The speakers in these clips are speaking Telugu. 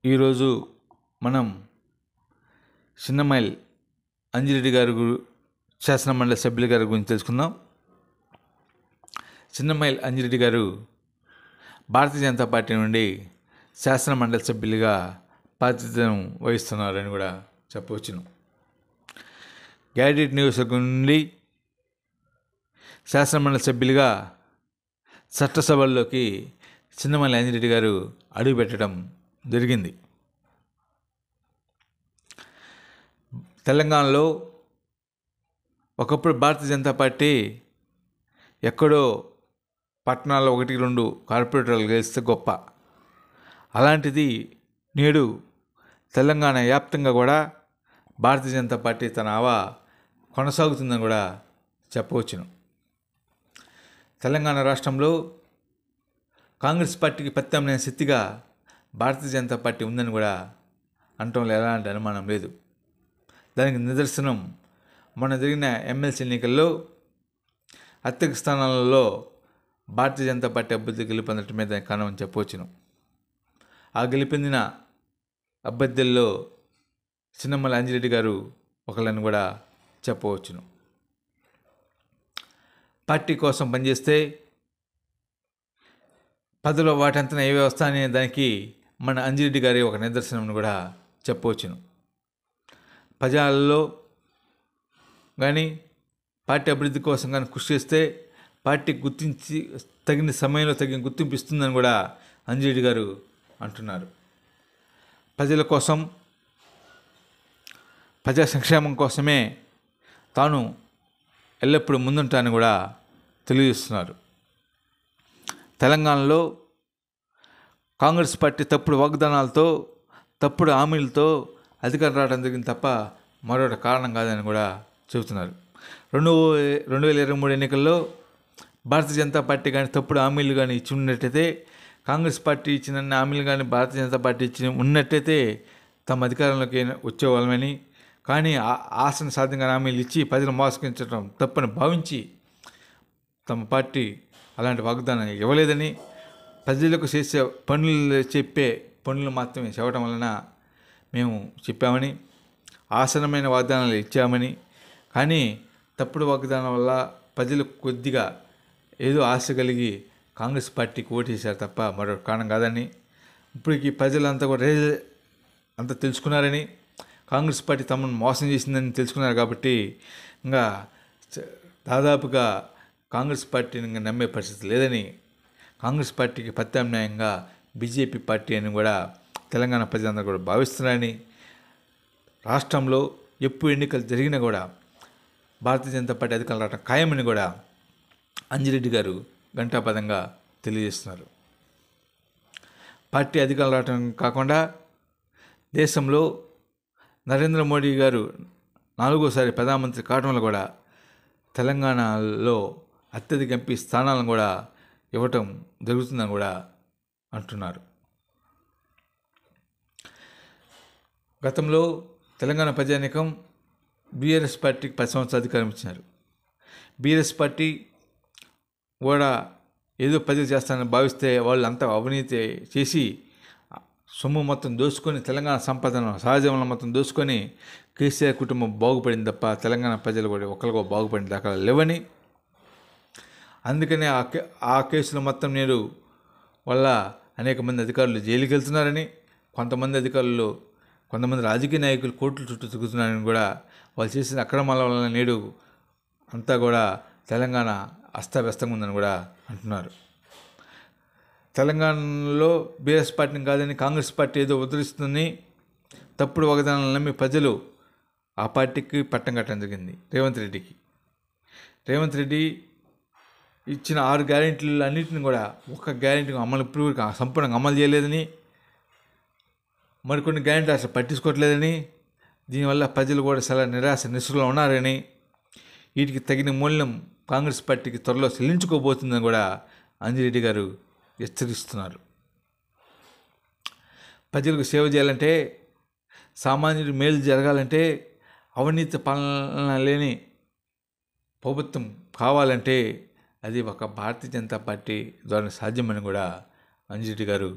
ఈరోజు మనం చిన్నమైల్ అంజిరెడ్డి గారి శాసనమండలి సభ్యుల గారి గురించి తెలుసుకుందాం. చిన్నమైల్ అంజిరెడ్డి గారు భారతీయ జనతా పార్టీ నుండి శాసనమండలి సభ్యులుగా బాధ్యతను వహిస్తున్నారని కూడా చెప్పవచ్చును. గ్యాడెట్ నియోజకవర్గం నుండి శాసనమండలి సభ్యులుగా చట్టసభల్లోకి చిన్నమైల్ అంజిరెడ్డి గారు అడుగుపెట్టడం జరిగింది. తెలంగాణలో ఒకప్పుడు భారతీయ జనతా పార్టీ ఎక్కడో పట్టణాల్లో 1-2 కార్పొరేటర్లు గెలిస్తే గొప్ప, అలాంటిది నేడు తెలంగాణ వ్యాప్తంగా కూడా భారతీయ జనతా పార్టీ తన హవా కొనసాగుతుందని కూడా చెప్పవచ్చును. తెలంగాణ రాష్ట్రంలో కాంగ్రెస్ పార్టీకి ప్రత్యామ్నాయ శక్తిగా భారతీయ జనతా పార్టీ ఉందని కూడా అనటంలో ఎలాంటి అనుమానం లేదు. దానికి నిదర్శనం మొన్న జరిగిన ఎమ్మెల్సీ ఎన్నికల్లో అత్యధిక స్థానాలలో భారతీయ జనతా పార్టీ అభ్యర్థి గెలుపొందటమే దానికి కారణం చెప్పవచ్చును. ఆ గెలుపొందిన అభ్యర్థుల్లో చిన్నమైల్ అంజిరెడ్డి గారు ఒకళ్ళని కూడా చెప్పవచ్చును. పార్టీ కోసం పనిచేస్తే పదవిలో వాటంతన ఏ వ్యవస్థ అనే దానికి మన అంజిరెడ్డి గారి ఒక నిదర్శనం కూడా చెప్పవచ్చును. ప్రజలలో కానీ పార్టీ అభివృద్ధి కోసం కానీ కృషి చేస్తే పార్టీ గుర్తించి తగిన సమయంలో తగిన గుర్తింపు ఇస్తుందని కూడా అంజిరెడ్డి గారు అంటున్నారు. ప్రజల కోసం, ప్రజా సంక్షేమం కోసమే తాను ఎల్లప్పుడూ ముందుంటానని కూడా తెలియజేస్తున్నారు. తెలంగాణలో కాంగ్రెస్ పార్టీ తప్పుడు వాగ్దానాలతో, తప్పుడు హామీలతో అధికారం రావడం జరిగింది తప్ప మరొకటి కారణం కాదని కూడా చెబుతున్నారు. 2023 ఎన్నికల్లో భారతీయ జనతా పార్టీ కానీ తప్పుడు హామీలు కానీ ఇచ్చి ఉన్నట్టయితే, కాంగ్రెస్ పార్టీ ఇచ్చిన హామీలు కానీ భారతీయ జనతా పార్టీ ఇచ్చి ఉన్నట్టయితే తమ అధికారంలోకి వచ్చేవాళ్ళమని, కానీ ఆశను సాధ్యంగా హామీలు ఇచ్చి ప్రజలు మోసగించడం తప్పని భావించి తమ పార్టీ అలాంటి వాగ్దానం ఇవ్వలేదని, ప్రజలకు చేసే పనులు మాత్రమే చెప్పడం వలన మేము చెప్పామని, ఆసనమైన వాగ్దానాలు ఇచ్చామని, కానీ తప్పుడు వాగ్దానం వల్ల ప్రజలు కొద్దిగా ఏదో ఆశ కలిగి కాంగ్రెస్ పార్టీకి ఓటేశారు తప్ప మరొక కారణం కాదని, ఇప్పటికి ప్రజలంతా కూడా అంతా తెలుసుకున్నారని, కాంగ్రెస్ పార్టీ తమను మోసం చేసిందని తెలుసుకున్నారు కాబట్టి ఇంకా దాదాపుగా కాంగ్రెస్ పార్టీని ఇంకా నమ్మే పరిస్థితి లేదని, కాంగ్రెస్ పార్టీకి ప్రత్యామ్నాయంగా బీజేపీ పార్టీ అని కూడా తెలంగాణ ప్రజలందరూ కూడా భావిస్తున్నారని, రాష్ట్రంలో ఎప్పుడు ఎన్నికలు జరిగినా కూడా భారతీయ జనతా పార్టీ అధికారులు రావడం ఖాయమని కూడా అంజిరెడ్డి గారు ఘంటాపథంగా తెలియజేస్తున్నారు. పార్టీ అధికారులు రావడం కాకుండా దేశంలో నరేంద్ర మోడీ గారు 4వసారి ప్రధానమంత్రి కావడంలో కూడా తెలంగాణలో అత్యధిక ఎంపీ స్థానాలను కూడా ఇవ్వటం జరుగుతుందని కూడా అంటున్నారు. గతంలో తెలంగాణ ప్రజానీకం బీఆర్ఎస్ పార్టీకి 10 సంవత్సరాలు అధికారం ఇచ్చినారు. బీఆర్ఎస్ పార్టీ కూడా ఏదో ప్రజలు చేస్తానని భావిస్తే వాళ్ళు అంతా అవినీతి చేసి సొమ్ము మొత్తం దోసుకొని, తెలంగాణ సంపదను, సహజవనం మొత్తం దోసుకొని కేసీఆర్ కుటుంబం బాగుపడింది తప్ప తెలంగాణ ప్రజలు కూడా ఒకరికో బాగుపడిన దాఖలా లేవని, అందుకనే ఆ కేసులు మొత్తం నేడు వల్ల అనేక మంది అధికారులు జైలుకి వెళ్తున్నారని, కొంతమంది రాజకీయ నాయకులు కోర్టుల చుట్టూ తిరుగుతున్నారని కూడా, వాళ్ళు చేసిన అక్రమాల వల్ల నేడు అంతా కూడా తెలంగాణ అస్తవ్యస్తంగా ఉందని కూడా అంటున్నారు. తెలంగాణలో బీఆర్ఎస్ పార్టీని కాదని కాంగ్రెస్ పార్టీ ఏదో ఉద్ధరిస్తుందని తప్పుడు వాగ్దానాలను నమ్మి ప్రజలు ఆ పార్టీకి పట్టం కట్టడం జరిగింది. రేవంత్ రెడ్డి ఇచ్చిన 6 గ్యారెంటీలు అన్నింటిని కూడా ఒక్క గ్యారెంటీ ఇప్పుడు సంపూర్ణంగా అమలు చేయలేదని, మరికొన్ని గ్యారెంటీలు అసలు పట్టించుకోవట్లేదని, దీనివల్ల ప్రజలు కూడా చాలా నిరాశ నిస్సులో ఉన్నారని, వీటికి తగిన మూల్యం కాంగ్రెస్ పార్టీకి త్వరలో చెల్లించుకోబోతుందని కూడా అంజిరెడ్డి గారు హెచ్చరిస్తున్నారు. ప్రజలకు సేవ చేయాలంటే, సామాన్యుడి మేలు జరగాలంటే, అవినీతి పాలన లేని ప్రభుత్వం కావాలంటే అది ఒక భారతీయ జనతా పార్టీ ద్వారా సాధ్యమని కూడా అంజిరెడ్డి గారు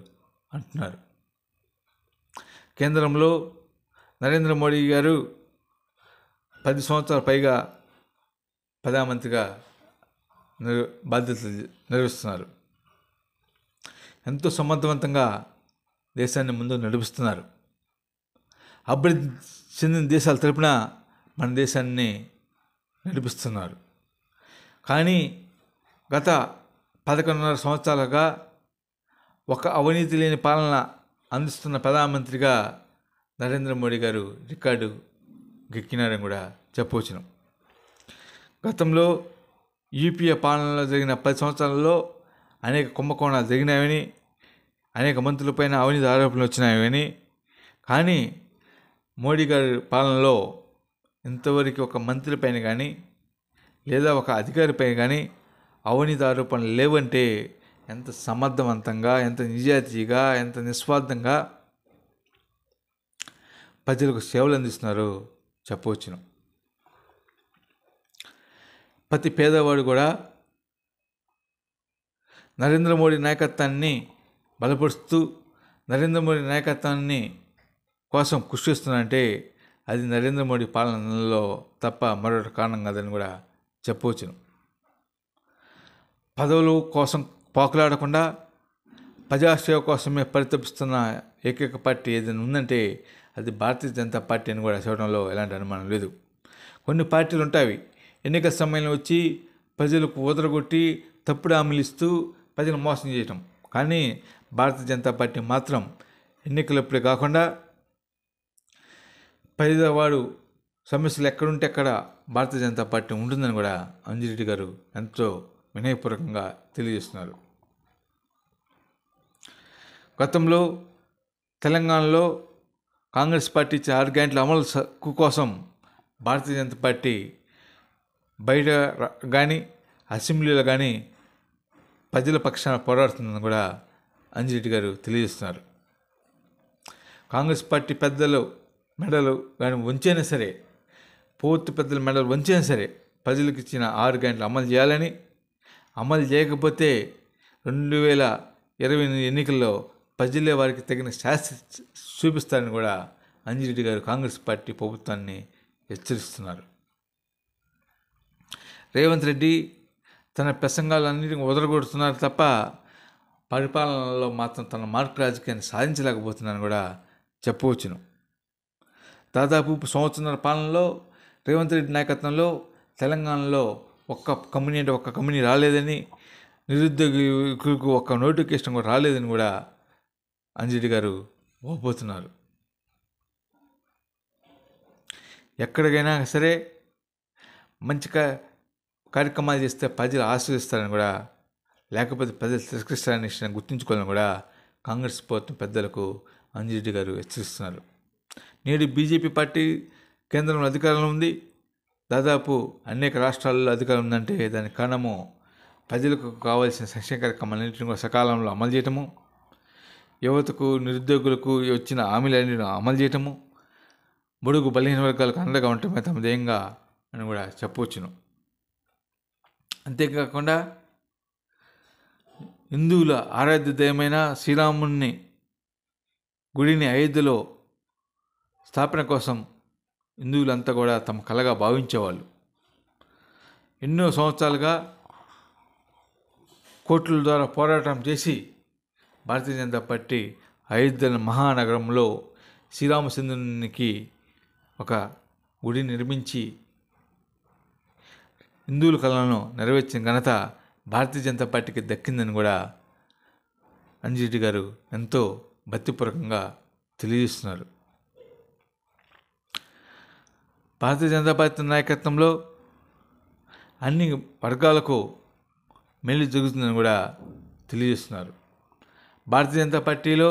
అంటున్నారు. కేంద్రంలో నరేంద్ర మోడీ గారు 10 సంవత్సరాల పైగా ప్రధానమంత్రిగా బాధ్యతలు నిర్వహిస్తున్నారు. ఎంతో సమర్థవంతంగా దేశాన్ని ముందు నడిపిస్తున్నారు. అభివృద్ధి చెందిన దేశాల తరపున మన దేశాన్ని నడిపిస్తున్నారు. కానీ గత 11.5 సంవత్సరాలుగా ఒక అవినీతి లేని పాలన అందిస్తున్న ప్రధానమంత్రిగా నరేంద్ర మోడీ గారు రికార్డు గెక్కినారని కూడా చెప్పవచ్చును. గతంలో యూపీఏ పాలనలో జరిగిన 10 సంవత్సరాలలో అనేక కుంభకోణాలు జరిగినాయని, అనేక మంత్రులపైన అవినీతి ఆరోపణలు వచ్చినాయని, కానీ మోడీ గారి పాలనలో ఇంతవరకు ఒక మంత్రిపైన కానీ లేదా ఒక అధికారిపైన కానీ అవినీతి ఆరోపణలు లేవంటే ఎంత సమర్థవంతంగా, ఎంత నిజాయితీగా, ఎంత నిస్వార్థంగా ప్రజలకు సేవలు అందిస్తున్నారో చెప్పవచ్చును. ప్రతి పేదవాడు కూడా నరేంద్ర మోడీ నాయకత్వాన్ని బలపరుస్తూ నరేంద్ర మోడీ నాయకత్వాన్ని కోసం కృషి చేస్తున్నారంటే అది నరేంద్ర మోడీ పాలనలో తప్ప మరొక కారణం కాదని కూడా చెప్పవచ్చును. పదవుల కోసం పాకులాడకుండా ప్రజాసేవ కోసమే పరితపిస్తున్న ఏకైక పార్టీ ఏదైనా ఉందంటే అది భారతీయ జనతా పార్టీ అని కూడా చెప్పడంలో ఎలాంటి అనుమానం లేదు. కొన్ని పార్టీలు ఉంటాయి ఎన్నికల సమయంలో వచ్చి ప్రజలకు ఊదరగొట్టి తప్పుడు హామీలు ఇస్తూ ప్రజలు మోసం చేయటం. కానీ భారతీయ జనతా పార్టీ మాత్రం ఎన్నికలప్పుడే కాకుండా పేదవాడు సమస్యలు ఎక్కడుంటే అక్కడ భారతీయ జనతా పార్టీ ఉంటుందని కూడా అంజిరెడ్డి గారు ఎంతో వినయపూర్వకంగా తెలియజేస్తున్నారు. గతంలో తెలంగాణలో కాంగ్రెస్ పార్టీ ఇచ్చే 6 గ్యారెంటీల అమలు కోసం భారతీయ జనతా పార్టీ బయట కానీ అసెంబ్లీలో కానీ ప్రజల పక్షాన పోరాడుతుందని కూడా అంజిరెడ్డి గారు తెలియజేస్తున్నారు. కాంగ్రెస్ పార్టీ పెద్దలు మెడలు కానీ వంచైనా సరే, పూర్తి పెద్దల మెడలు వంచైనా సరే ప్రజలకు ఇచ్చిన 6 గ్యారెంటీలు అమలు చేయాలని, అమలు చేయకపోతే 2028 ఎన్నికల్లో ప్రజలే వారికి తగిన శాస్తి చూపిస్తారని కూడా అంజిరెడ్డి గారు కాంగ్రెస్ పార్టీ ప్రభుత్వాన్ని హెచ్చరిస్తున్నారు. రేవంత్ రెడ్డి తన ప్రసంగాలన్నింటినీ వదలగొడుతున్నారు తప్ప పరిపాలనలో మాత్రం తన మార్పు రాజకీయాన్ని సాధించలేకపోతున్నారని కూడా చెప్పవచ్చును. దాదాపు సంవత్సరాల పాలనలో రేవంత్ రెడ్డి నాయకత్వంలో తెలంగాణలో ఒక్క కంపెనీ రాలేదని, నిరుద్యోగులకు ఒక్క నోటిఫికేషన్ కూడా రాలేదని కూడా అంజిరెడ్డి గారు ఓపోతున్నారు. ఎక్కడికైనా సరే మంచి కార్యక్రమాలు చేస్తే ప్రజలు ఆశీర్వదిస్తారని కూడా, లేకపోతే ప్రజలు తిరస్కరిస్తారని విషయాన్ని గుర్తుంచుకోవాలని కూడా కాంగ్రెస్ ప్రభుత్వం పెద్దలకు అంజిరెడ్డి గారు హెచ్చరిస్తున్నారు. నేడు బీజేపీ పార్టీ కేంద్రంలో అధికారంలో ఉంది. దాదాపు అనేక రాష్ట్రాల్లో అధికారం ఉందంటే దానికి కారణము ప్రజలకు కావాల్సిన సంక్షేమ కార్యక్రమాలన్నింటినీ కూడా సకాలంలో అమలు చేయటము, యువతకు నిరుద్యోగులకు వచ్చిన హామీలన్నింటినీ అమలు చేయటము, బడుగు బలహీన వర్గాలకు అండగా ఉండటమే తమ ధ్యేయంగా అని కూడా చెప్పవచ్చును. అంతేకాకుండా హిందువుల ఆరాధ్య దైవమైన శ్రీరాముని గుడిని అయోధ్యలో స్థాపన కోసం హిందువులంతా కూడా తమ కలగా భావించేవాళ్ళు. ఎన్నో సంవత్సరాలుగా కోర్టుల ద్వారా పోరాటం చేసి భారతీయ జనతా పార్టీ అయోధ్య మహానగరంలో శ్రీరామచంద్రునికి ఒక గుడి నిర్మించి హిందువుల కళలను నెరవేర్చిన ఘనత భారతీయ జనతా పార్టీకి దక్కిందని కూడా అంజిరెడ్డి గారు ఎంతో భక్తిపూర్వకంగా తెలియజేస్తున్నారు. భారతీయ జనతా పార్టీ నాయకత్వంలో అన్ని వర్గాలకు మేలు జరుగుతుందని కూడా తెలియజేస్తున్నారు. భారతీయ జనతా పార్టీలో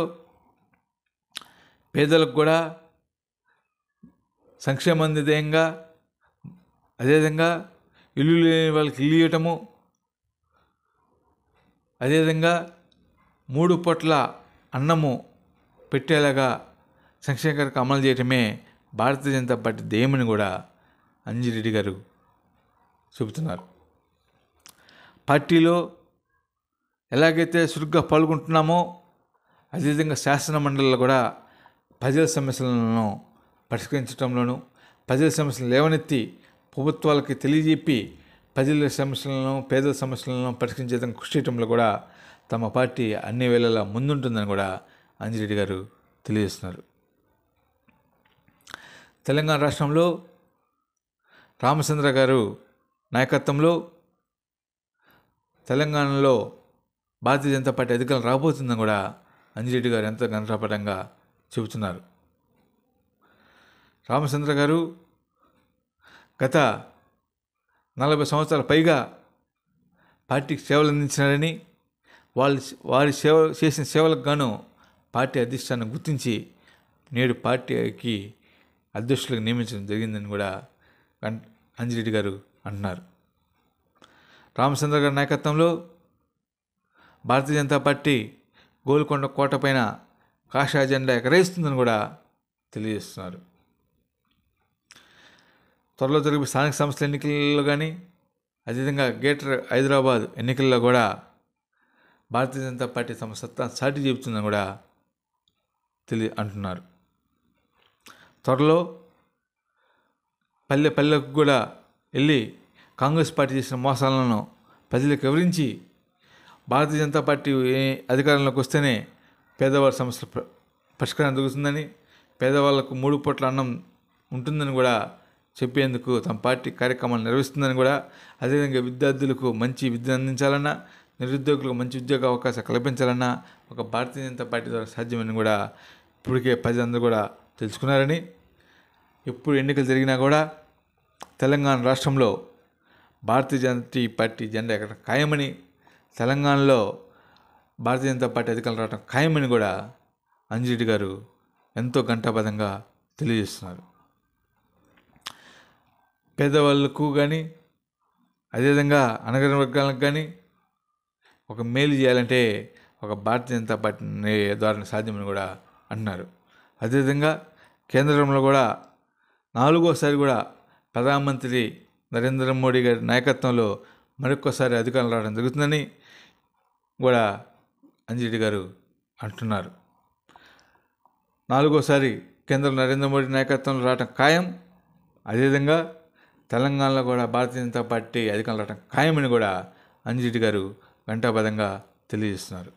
పేదలకు కూడా సంక్షేమ ధ్యేయంగా, అదేవిధంగా ఇల్లు లేని వాళ్ళకి ఇల్లు ఇవ్వటము, అదేవిధంగా 3 పూట్ల అన్నము పెట్టేలాగా సంక్షేమ కార్యక్రమం అమలు చేయటమే భారతీయ జనతా పార్టీ ధ్యేయమని కూడా అంజిరెడ్డి గారు చెబుతున్నారు. పార్టీలో ఎలాగైతే చురుగ్గా పాల్గొంటున్నామో అదేవిధంగా శాసన మండలిలో కూడా ప్రజల సమస్యలను పరిష్కరించడంలోనూ, ప్రజల సమస్యలు లేవనెత్తి ప్రభుత్వాలకి తెలియజెప్పి ప్రజల సమస్యలను, పేదల సమస్యలను పరిష్కరించేందుకు కృషి చేయడంలో కూడా తమ పార్టీ అన్ని వేళలా ముందుంటుందని కూడా అంజిరెడ్డి గారు తెలియజేస్తున్నారు. తెలంగాణ రాష్ట్రంలో రామచంద్ర గారు నాయకత్వంలో తెలంగాణలో భారతీయ జనతా పార్టీ అధికారం రాబోతుందని కూడా అంజిరెడ్డి గారు ఎంతో గంటపరంగా చెబుతున్నారు. రామచంద్ర గారు గత 40 సంవత్సరాల పైగా పార్టీకి సేవలు అందించినారని, వారి చేసిన సేవలకు గాను పార్టీ అధిష్టానం గుర్తించి నేడు పార్టీకి అధ్యక్షులకు నియమించడం జరిగిందని కూడా అంజిరెడ్డి గారు అంటున్నారు. రామచంద్ర గారి నాయకత్వంలో భారతీయ జనతా పార్టీ గోల్కొండ కోట పైన కాషాయ జెండా ఎగరేస్తుందని కూడా తెలియజేస్తున్నారు. త్వరలో జరిగే స్థానిక సంస్థల ఎన్నికల్లో కానీ, అదేవిధంగా గ్రేటర్ హైదరాబాద్ ఎన్నికల్లో కూడా భారతీయ జనతా పార్టీ తమ సత్తా చాటి చెబుతుందని కూడా అంటున్నారు. త్వరలో పల్లెకు కూడా వెళ్ళి కాంగ్రెస్ పార్టీ చేసిన మోసాలను ప్రజలకు వివరించి భారతీయ జనతా పార్టీ అధికారంలోకి వస్తేనే పేదవాళ్ళ సమస్యల పరిష్కారం దొరుకుతుందని, పేదవాళ్లకు 3 పూట్ల అన్నం ఉంటుందని కూడా చెప్పేందుకు తమ పార్టీ కార్యక్రమాలు నిర్వహిస్తుందని కూడా, అదేవిధంగా విద్యార్థులకు మంచి విద్య అందించాలన్నా, నిరుద్యోగులకు మంచి ఉద్యోగ అవకాశాలు కల్పించాలన్నా ఒక భారతీయ జనతా పార్టీ ద్వారా సాధ్యమని కూడా ఇప్పటికే ప్రజలందరూ కూడా తెలుసుకున్నారని, ఎప్పుడు ఎన్నికలు జరిగినా కూడా తెలంగాణ రాష్ట్రంలో భారతీయ జనతా పార్టీ జెండా ఎక్కడ ఖాయమని, తెలంగాణలో భారతీయ జనతా పార్టీ అధికారులు రావడం ఖాయమని కూడా అంజిరెడ్డి గారు ఎంతో ఘంటాపథంగా తెలియజేస్తున్నారు. పేదవాళ్ళకు కానీ, అదేవిధంగా అనగారిన వర్గాలకు కానీ ఒక మేలు చేయాలంటే ఒక భారతీయ జనతా పార్టీ ద్వారా సాధ్యమని కూడా అంటున్నారు. అదేవిధంగా కేంద్రంలో కూడా 4వసారి కూడా ప్రధానమంత్రి నరేంద్ర మోడీ గారి నాయకత్వంలో మరొక్కసారి అధికారం రావడం జరుగుతుందని కూడా అంజిరెడ్డి గారు అంటున్నారు. 4వసారి కేంద్రం నరేంద్ర మోడీ నాయకత్వంలో రావడం ఖాయం. అదేవిధంగా తెలంగాణలో కూడా భారతీయ జనతా పార్టీ అధికారం రావడం ఖాయమని కూడా అంజిరెడ్డి గారు ఘంటాపథంగా తెలియజేస్తున్నారు.